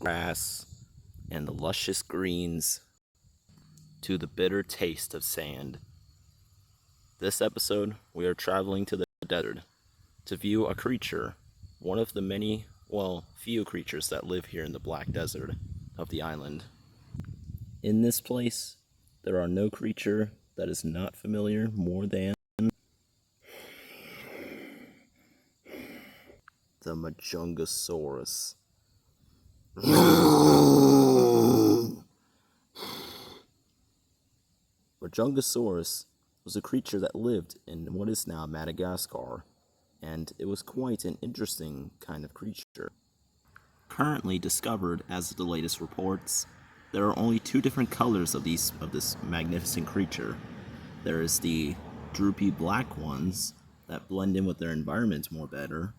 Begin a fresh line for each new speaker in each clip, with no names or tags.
grass and the luscious greens to the bitter taste of sand. This episode, we are traveling to the desert to view a creature, one of the many, few creatures that live here in the Black Desert of the island. In this place, there are no creature that is not familiar more than the Majungasaurus. Majungasaurus was a creature that lived in what is now Madagascar, and it was quite an interesting kind of creature. Currently discovered as of the latest reports, there are only two different colors of this magnificent creature. There is the droopy black ones that blend in with their environment more better,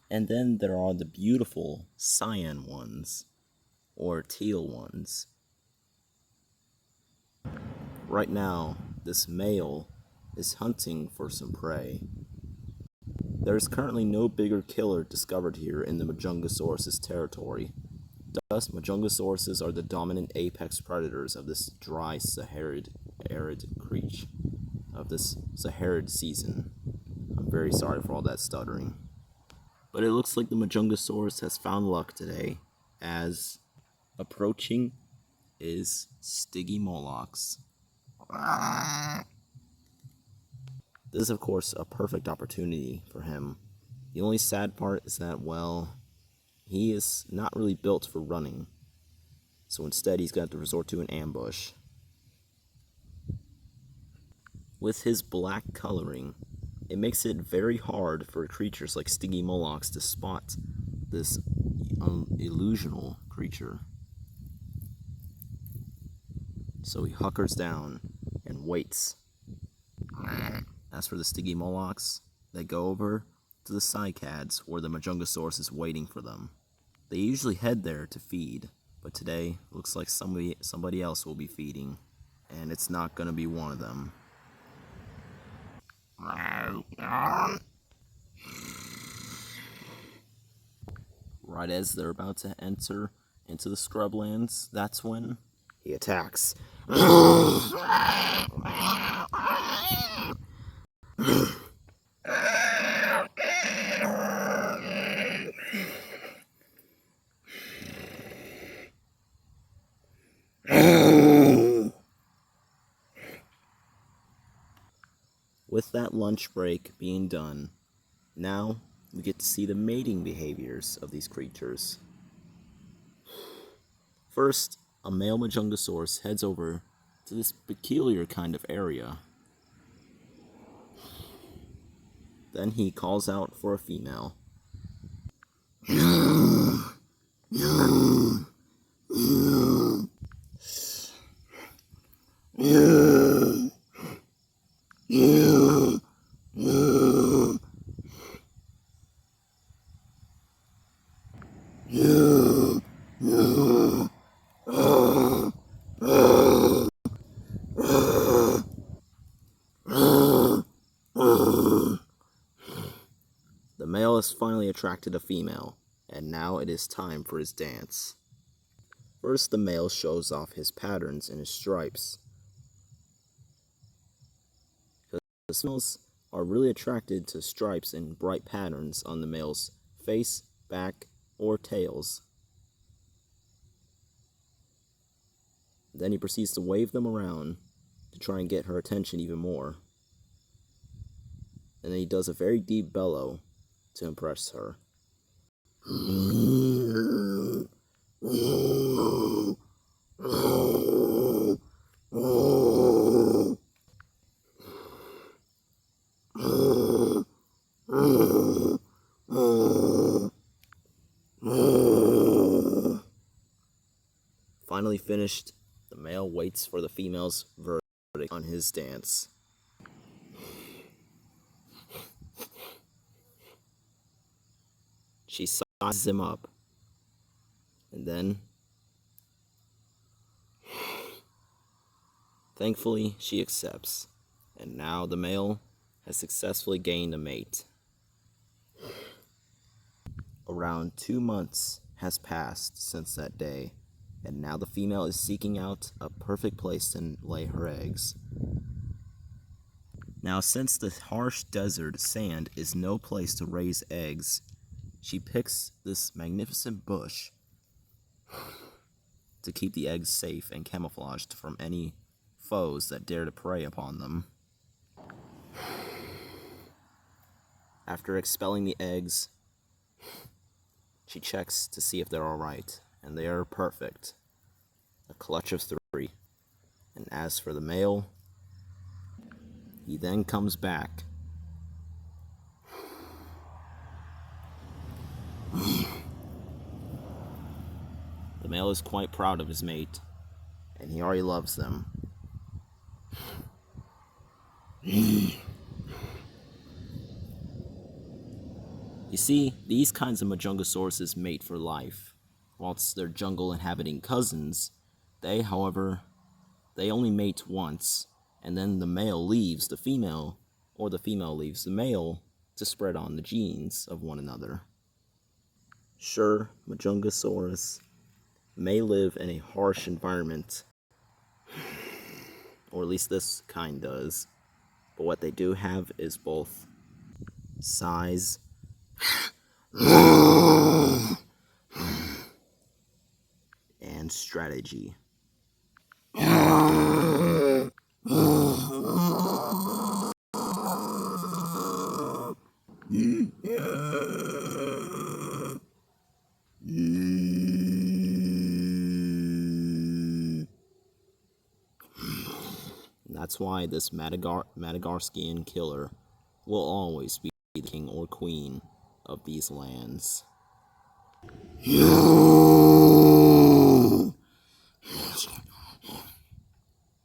and then there are the beautiful cyan ones, or teal ones. Right now, this male is hunting for some prey. There is currently no bigger killer discovered here in the Majungasaurus' territory. Thus, Majungasauruses are the dominant apex predators of this dry arid creature of this Saharan season. I'm very sorry for all that stuttering. But it looks like the Majungasaurus has found luck today, as approaching is Stygimoloch. This is, of course, a perfect opportunity for him. The only sad part is that, he is not really built for running. So instead, he's got to resort to an ambush. With his black coloring, it makes it very hard for creatures like Stygimoloch to spot this illusional creature. So he hunkers down and waits. As for the Stygimoloch, they go over to the cycads where the Majungasaurus is waiting for them. They usually head there to feed, but today looks like somebody else will be feeding, and it's not gonna be one of them. Right as they're about to enter into the scrublands, that's when he attacks. With that lunch break being done, now we get to see the mating behaviors of these creatures. First, a male Majungasaurus heads over to this peculiar kind of area. Then he calls out for a female. The male has finally attracted a female, and now it is time for his dance. First, the male shows off his patterns and his stripes. The females are really attracted to stripes and bright patterns on the male's face, back, or tails. Then he proceeds to wave them around to try and get her attention even more. And then he does a very deep bellow to impress her. Finally finished, the male waits for the female's verdict on his dance. She sizes him up, and then, thankfully, she accepts, and now the male has successfully gained a mate. Around 2 months has passed since that day, and now the female is seeking out a perfect place to lay her eggs. Now, since the harsh desert sand is no place to raise eggs, she picks this magnificent bush to keep the eggs safe and camouflaged from any foes that dare to prey upon them. After expelling the eggs, she checks to see if they're alright, and they are perfect. A clutch of 3. And as for the male, he then comes back. The male is quite proud of his mate, and he already loves them. You see, these kinds of Majungasauruses mate for life, whilst their jungle-inhabiting cousins, they, however, they only mate once, and then the male leaves the female, or the female leaves the male, to spread on the genes of one another. Sure, Majungasaurus may live in a harsh environment, or at least this kind does, but what they do have is both size and strategy. That's why this Madagascan killer will always be the king or queen of these lands.